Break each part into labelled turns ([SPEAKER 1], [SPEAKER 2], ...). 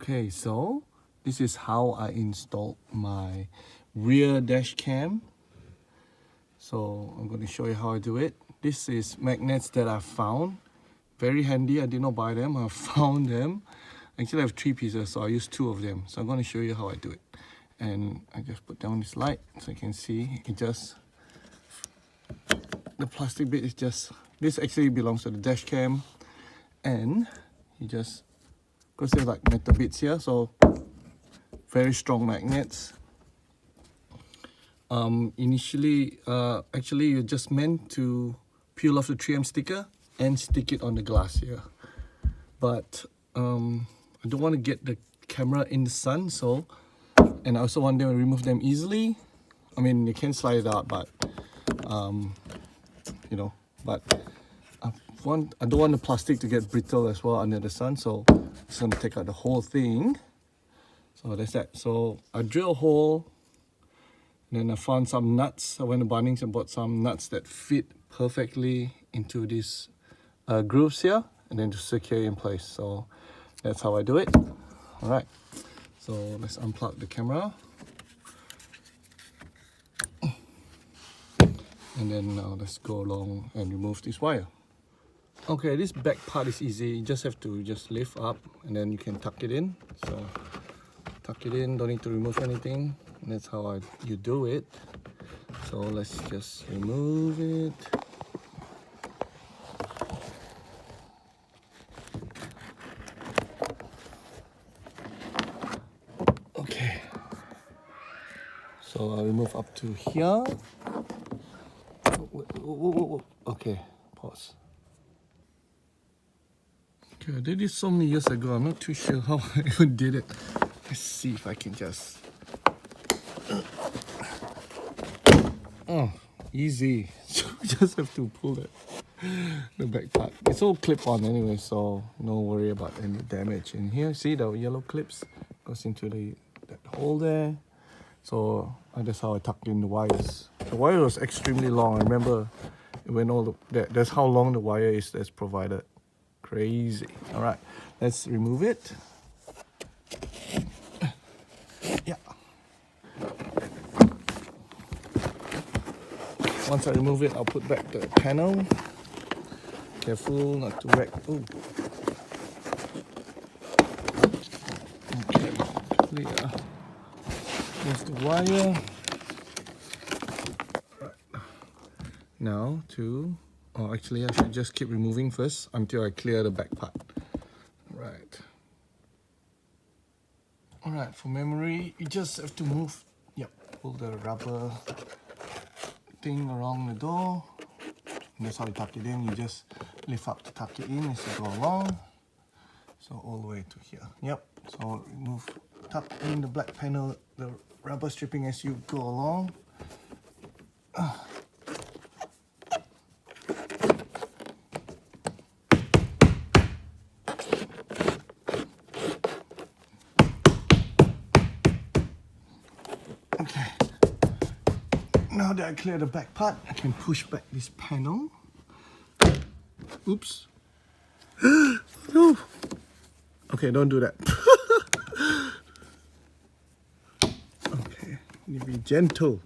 [SPEAKER 1] Okay, so this is how I installed my rear dash cam. So I'm going to show you how I do it. This is magnets that I found. Very handy. I did not buy them. I found them. Actually, I have 3 pieces, so I use 2 of them. So I'm going to show you how I do it. And I just put down this light so you can see it just, the plastic bit is just, this actually belongs to the dash cam. And you just, because they're like metal bits here, so very strong magnets. Initially, actually you're just meant to peel off the 3M sticker and stick it on the glass here. But I don't want to get the camera in the sun, so, and I also want them to remove them easily. I mean, you can slide it out, but you know, but I don't want the plastic to get brittle as well under the sun, so I'm just going to take out the whole thing. So that's that. So I drill a hole, and then I found some nuts. I went to Bunnings and bought some nuts that fit perfectly into these grooves here, and then to secure in place. So that's how I do it. All right, so let's unplug the camera. And then now let's go along and remove this wire. Okay, this back part is easy. You just have to just lift up and then you can tuck it in. So tuck it in, don't need to remove anything. And that's how you do it. So let's just remove it. Okay. So I'll remove up to here. Okay, pause. Okay, I did this so many years ago, I'm not too sure how I even did it. Let's see if I can just... Oh, easy. So we just have to pull the back part. It's all clip-on anyway, so no worry about any damage in here. See the yellow clips? Goes into that hole there. So that's how I tucked in the wires. The wire was extremely long. I remember it went all that's how long the wire is that's provided. Crazy. All right, let's remove it. Yeah. Once I remove it, I'll put back the panel. Careful not to wreck. Oh. Okay, clear. Here's the wire. Now actually I should just keep removing first until I clear the back part. Alright, for memory, you just have to move, pull the rubber thing around the door. And that's how you tuck it in. You just lift up to tuck it in as you go along. So all the way to here. So remove, tuck in the black panel, the rubber stripping as you go along. Okay, now that I clear the back part, I can push back this panel. Oops. No. Okay, don't do that. Okay, you be gentle.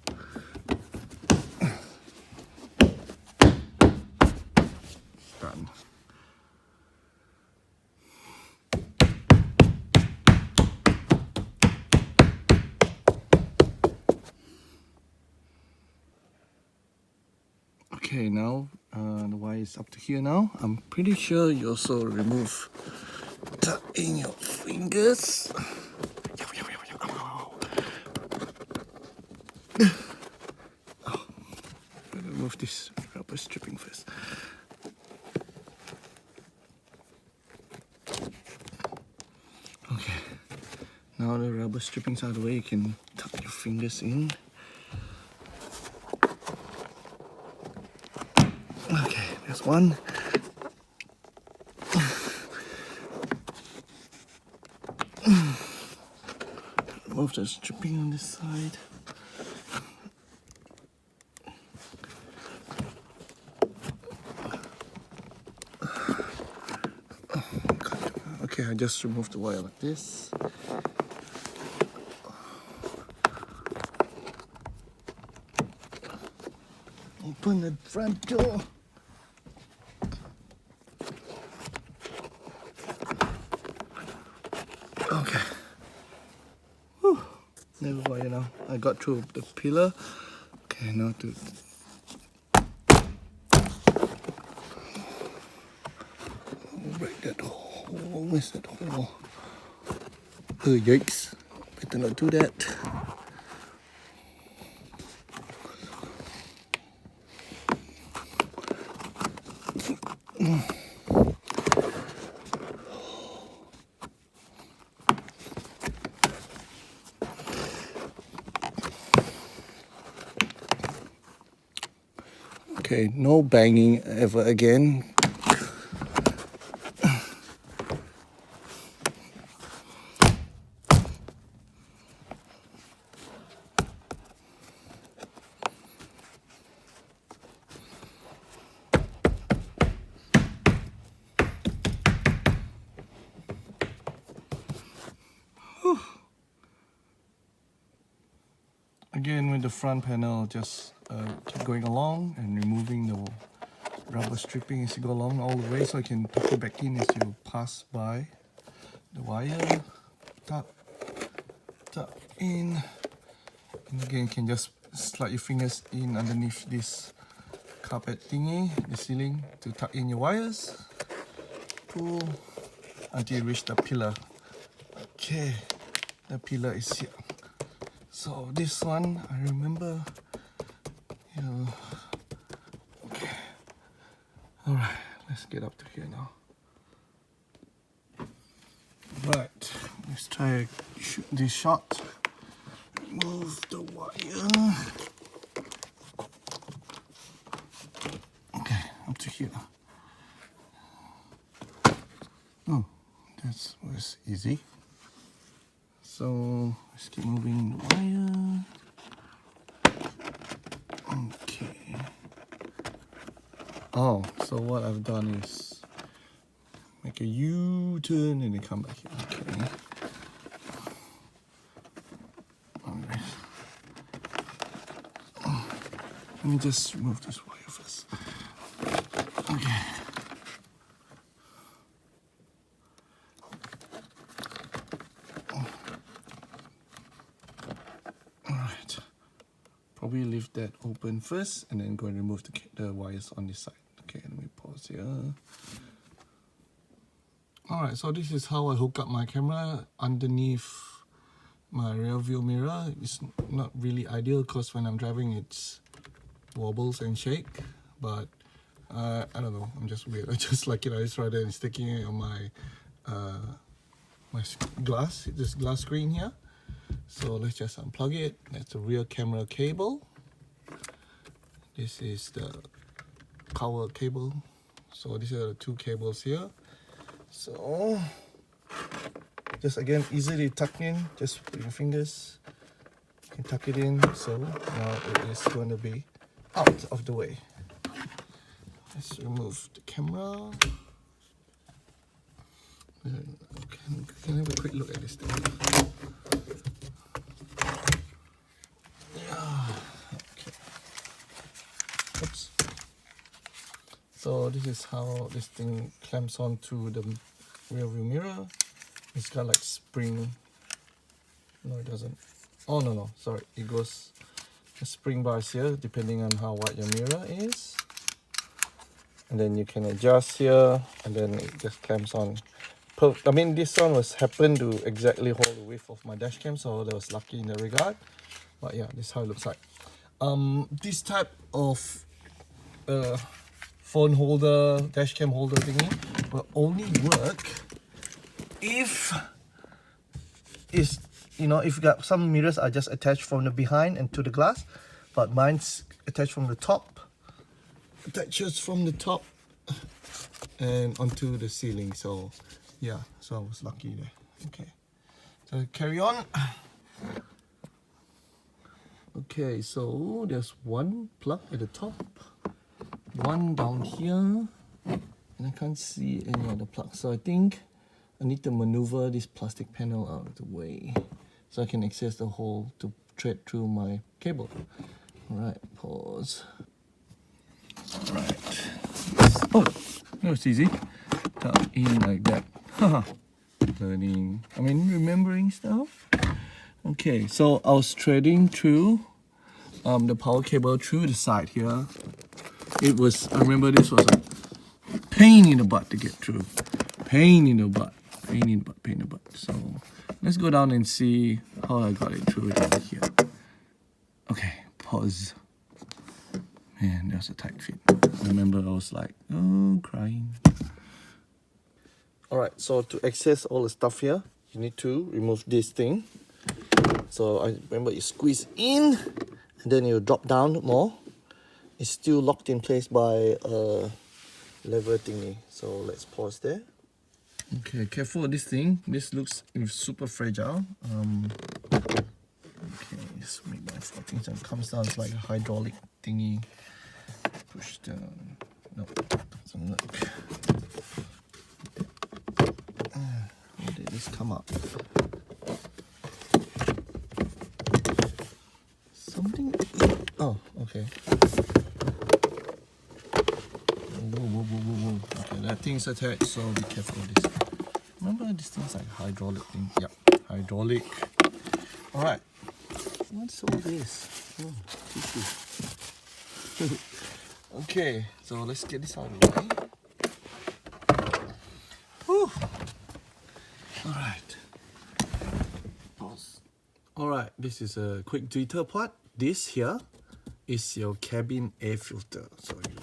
[SPEAKER 1] Done. Okay, now the wire is up to here now. I'm pretty sure you also remove tuck in your fingers. Oh, better remove this rubber stripping first. Okay, now the rubber stripping's out of the way, you can tuck your fingers in. Okay, there's one. Remove the stripping on this side. Okay, I just remove the wire like this. Open the front door. Okay. Whew. Never wire now. I got through the pillar. Okay, now to break that hole. Where's that hole? Oh, yikes. Better not do that. Okay, no banging ever again. Again, with the front panel, just keep going along and removing the rubber stripping as you go along all the way, so you can tuck it back in as you pass by the wire. Tuck in, and again you can just slide your fingers in underneath this carpet thingy, the ceiling, to tuck in your wires. Pull until you reach the pillar. Okay, the pillar is here. So this one, I remember, okay. Alright, let's get up to here now. Right, let's try to shoot this shot. Remove the wire. Okay, up to here. Oh, that was easy. So let's keep moving the wire. Okay. Oh, so what I've done is make a U-turn and then come back here. Okay. Alright. Let me just remove this wire first. Okay. Probably leave that open first and then go and remove the wires on this side. Okay, let me pause here. Alright, so this is how I hook up my camera underneath my rear view mirror. It's not really ideal because when I'm driving it wobbles and shake, but I don't know, I'm just weird. I just like it. I just rather than sticking it on my my glass, this glass screen here. So let's just unplug it. That's the rear camera cable. This is the power cable. So these are the two cables here. So just again, easily tuck in. Just put your fingers. You can tuck it in. So now it is going to be out of the way. Let's remove the camera. Can I have a quick look at this thing? Oops. So this is how this thing clamps onto the rear view mirror. It's got like spring. No, it doesn't. Oh no, sorry. It goes the spring bars here depending on how wide your mirror is. And then you can adjust here, and then it just clamps on. I mean, this one happened to exactly hold the width of my dash cam, so that was lucky in that regard. But yeah, this is how it looks like. This type of phone holder, dash cam holder thingy will only work if if you got some mirrors are just attached from the behind and to the glass, but mine's attached from the top, attaches from the top and onto the ceiling. So yeah, so I was lucky there. Okay, so carry on. Okay, so there's one plug at the top, one down here, and I can't see any other plugs. So I think I need to maneuver this plastic panel out of the way so I can access the hole to thread through my cable. Alright, pause. Alright. Oh, that was easy. Tuck in like that. Haha. Learning. I mean, remembering stuff. Okay, so I was threading through the power cable through the side here. It was, I remember this was a pain in the butt to get through. Pain in the butt. Pain in the butt, pain in the butt. So let's go down and see how I got it through it over here. Okay, pause. Man, that was a tight fit. I remember I was like, oh, crying. Alright, so to access all the stuff here, you need to remove this thing. So I remember you squeeze in, and then you drop down more. It's still locked in place by a lever thingy. So let's pause there. Okay, careful with this thing. This looks super fragile. Okay, let's make my thing so it comes down. It's like a hydraulic thingy. Push down. No, doesn't look. How did this come up? Something. Oh, okay. Whoa. Okay, that thing's attached, so be careful with this. Remember, this thing's like hydraulic thing. Yep, hydraulic. Alright. What's all this? Oh, tissue. Okay, so let's get this out of the way. Whew. Alright. Pause. Alright, this is a quick detail part. This here is your cabin air filter. So you,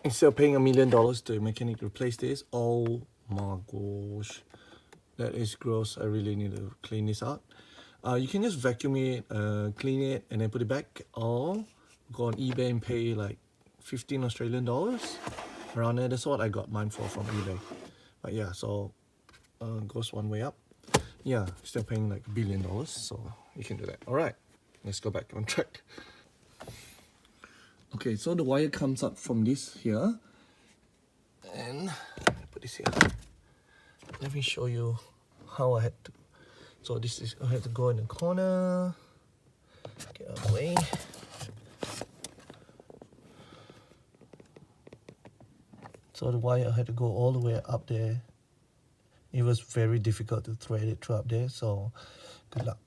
[SPEAKER 1] instead of paying $1 million to a mechanic to replace this, oh my gosh, that is gross. I really need to clean this out. You can just vacuum it, clean it, and then put it back, or go on eBay and pay like 15 Australian dollars around there. That's what I got mine for from eBay. But yeah, so goes one way up. Yeah, still paying like $1 billion, so you can do that. Alright, let's go back on track. Okay, so the wire comes up from this here, and put this here. Let me show you how I had to. So this is, I had to go in the corner, get out of the way. So the wire, I had to go all the way up there. It was very difficult to thread it through up there, so good luck.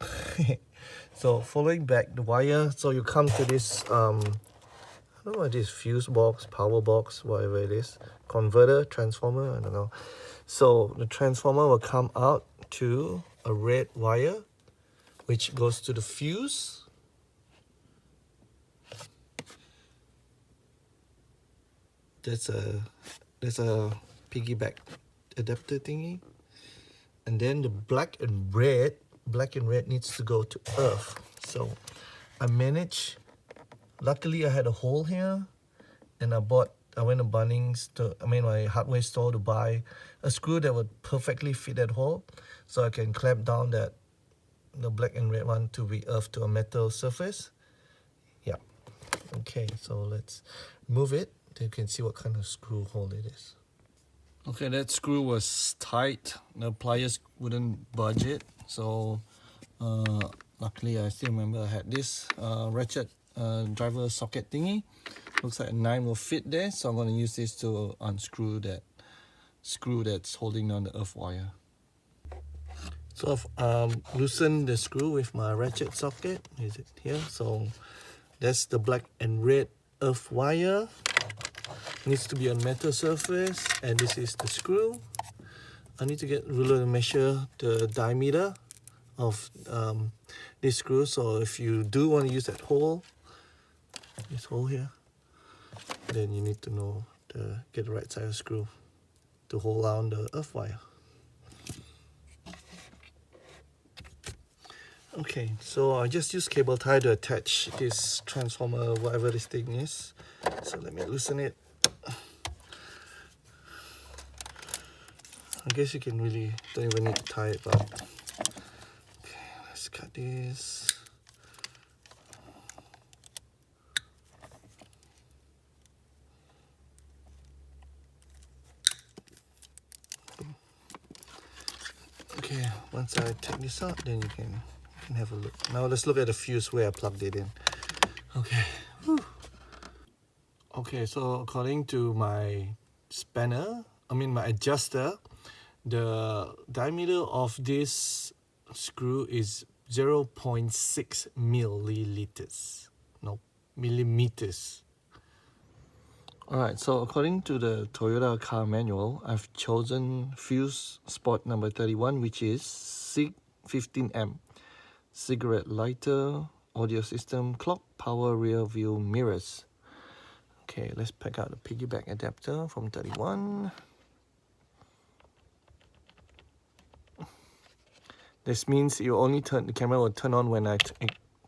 [SPEAKER 1] So following back the wire, so you come to this, I don't know what this fuse box, power box, whatever it is, converter, transformer, I don't know. So the transformer will come out to a red wire, which goes to the fuse. That's a piggyback adapter thingy. And then the black and red needs to go to earth. So I managed, luckily I had a hole here, and I went to Bunnings, my hardware store, to buy a screw that would perfectly fit that hole, so I can clamp down the black and red one to be earthed to a metal surface. Yeah. Okay, so let's move it. You can see what kind of screw hole it is. Okay, that screw was tight. The pliers wouldn't budge it. So luckily I still remember I had this ratchet driver socket thingy. Looks like a 9 will fit there. So I'm going to use this to unscrew that screw that's holding down the earth wire. So I've loosened the screw with my ratchet socket. Is it here? So that's the black and red earth wire. Needs to be on metal surface, and this is the screw. I need to get a ruler to measure the diameter of this screw. So if you do want to use that hole, this hole here, then you need to know to get the right size screw to hold down the earth wire. Okay, so I just use cable tie to attach this transformer, whatever this thing is. So let me loosen it. I guess you can really, don't even need to tie it, but okay, let's cut this. Okay, once I take this out, then you can have a look. Now let's look at the fuse where I plugged it in. Okay. Whew. Okay, so according to my spanner, my adjuster, the diameter of this screw is 0.6 milliliters. No, millimeters. Alright, so according to the Toyota car manual, I've chosen fuse spot number 31, which is SIG 15M. Cigarette lighter, audio system, clock, power, rear view mirrors. Okay, let's pack out the piggyback adapter from 31. This means you only the camera will turn on when I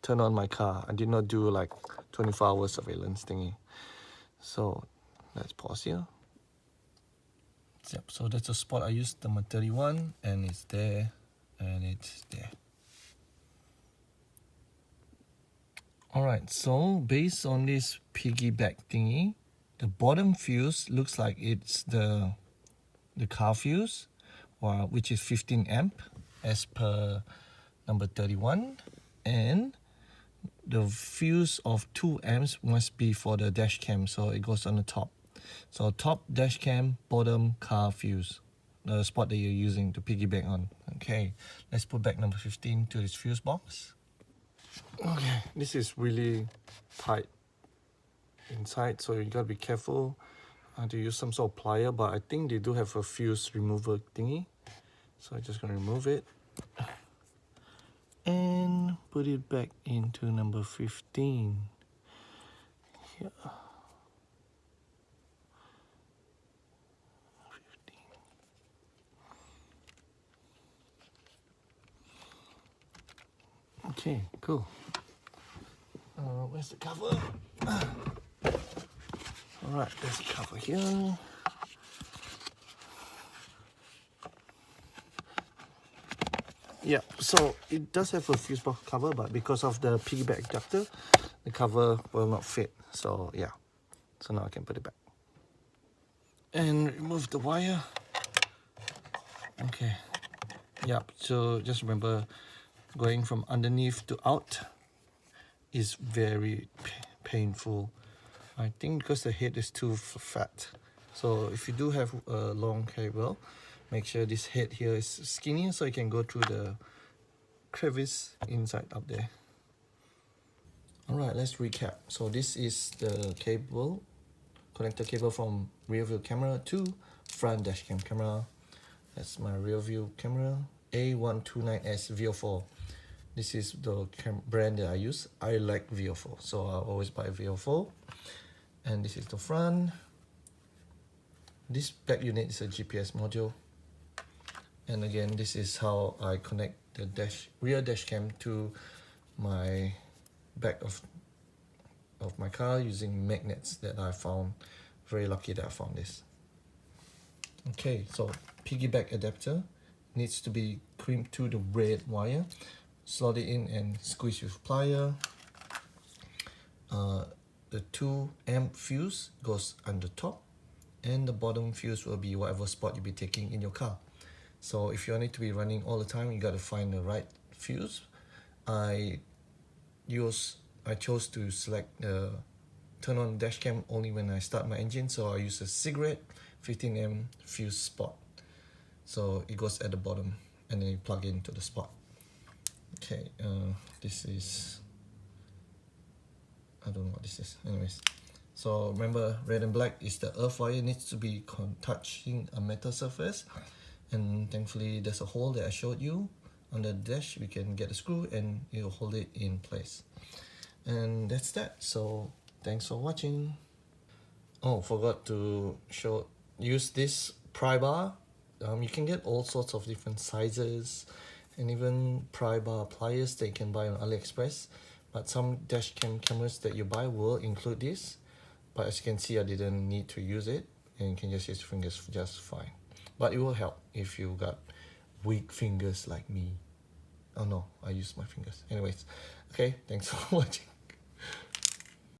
[SPEAKER 1] turn on my car. I did not do like 24-hour surveillance thingy. So let's pause here. Yep, so that's the spot I used, number 31, and it's there, and it's there. Alright, so based on this piggyback thingy, the bottom fuse looks like it's the car fuse, which is 15 amp as per number 31, and the fuse of 2 amps must be for the dash cam, so it goes on the top. So top dash cam, bottom car fuse, the spot that you're using to piggyback on. Okay, let's put back number 15 to this fuse box. Okay, this is really tight inside, so you gotta be careful to use some sort of plier, but I think they do have a fuse remover thingy. So I'm just gonna remove it and put it back into number 15. Here. 15. Okay, cool. Where's the cover? Alright, there's the cover here. Yeah, so it does have a fuse box cover, but because of the piggyback adapter, the cover will not fit. So yeah, so now I can put it back. And remove the wire. Okay, yeah, so just remember, going from underneath to out is very painful. I think because the head is too fat. So if you do have a long cable, make sure this head here is skinnier so you can go through the crevice inside up there. Alright, let's recap. So this is the cable, connector cable from rear view camera to front dash cam camera. That's my rear view camera, A129S VO4. This is the brand that I use. I like VO4, so I always buy VO4. And this is the front. This back unit is a GPS module. And again, this is how I connect the rear dash cam to my back of my car using magnets that I found. Very lucky that I found this. Okay, so piggyback adapter needs to be crimped to the red wire. Slot it in and squeeze with plier. The 2 amp fuse goes on the top, and the bottom fuse will be whatever spot you'll be taking in your car. So if you want it to be running all the time, you got to find the right fuse. I chose to select the turn on dash cam only when I start my engine, so I use a cigarette 15M fuse spot. So it goes at the bottom and then you plug into the spot. Okay, this is, I don't know what this is. Anyways, so remember, red and black is the earth wire, needs to be touching a metal surface. And thankfully there's a hole that I showed you on the dash. We can get a screw and it'll hold it in place. And that's that. So thanks for watching. Oh, forgot to use this pry bar. You can get all sorts of different sizes and even pry bar pliers that you can buy on AliExpress. But some dash cam cameras that you buy will include this. But as you can see, I didn't need to use it, and you can just use your fingers just fine. But it will help if you got weak fingers like me. Oh no, I use my fingers. Anyways, okay, thanks for watching.